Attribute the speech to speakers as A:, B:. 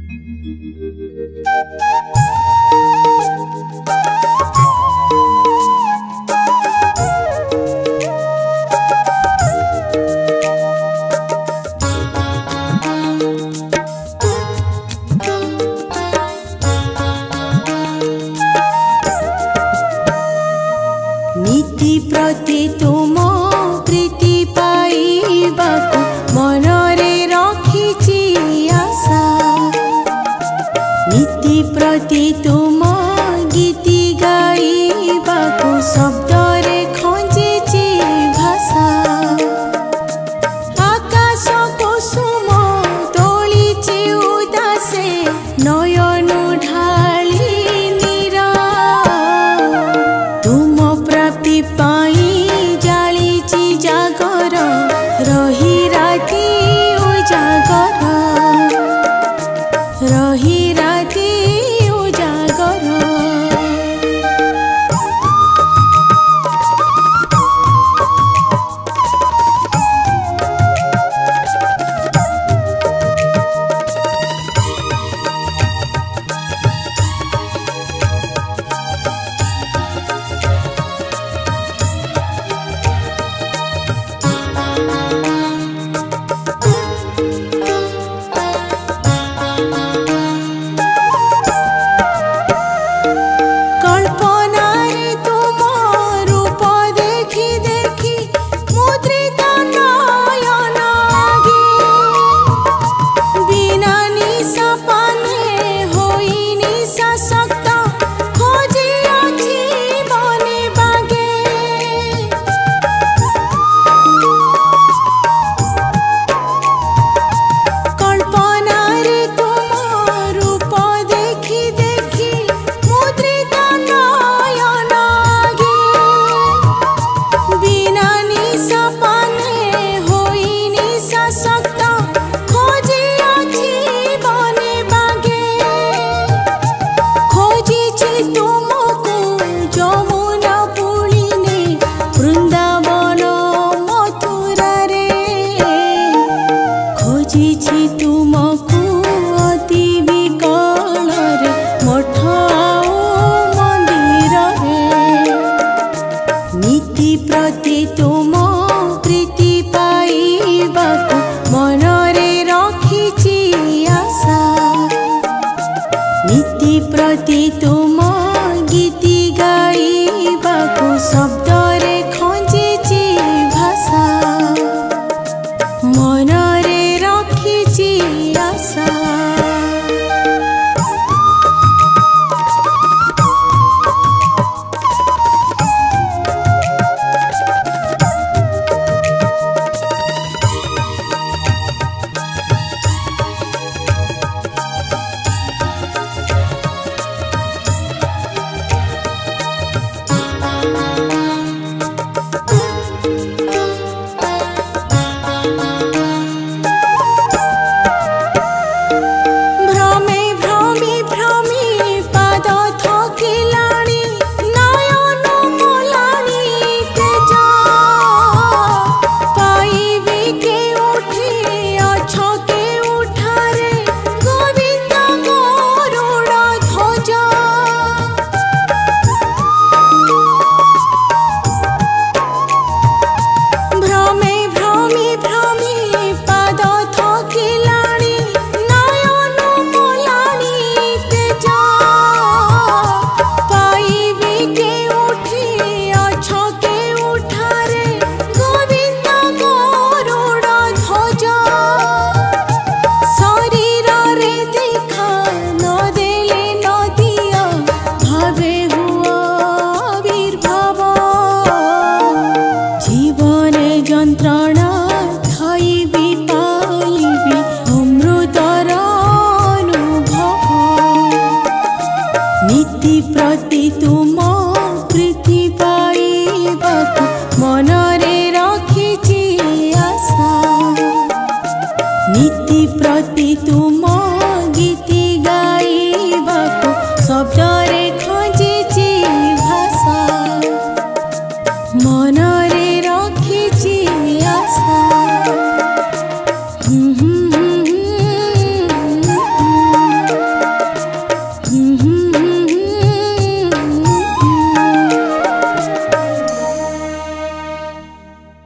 A: नीति प्रति तुम प्रीति पाइबाकु मनरे रखिछि आशा। नीति प्रति तुम गीति गाइबाकु शब्दरे खोजिछि भाषा। आकाश कुसुम तोलिछि उदासे नयन ढाली नीरा। तुम प्राप्ति पाई जालिछि जागर रही राति उजागर। रही राति उजागर। तुमको अति विकल मठ मंदिर नीति प्रति तुम प्रीति पाइबाकु मनरे रखिछि आशा। नीति प्रति तुम गीति गाइबाकु शब्दरे खोजिछि भाषा। मनरे रखिछि आशा। যন্ত্রণা খাইবি পাইবি অমৃতর অনুভব। নীতি প্রতি তুম প্রীতি পাইবাকু মনরে রখিছি আশা। নীতি প্রতি তুম গীতি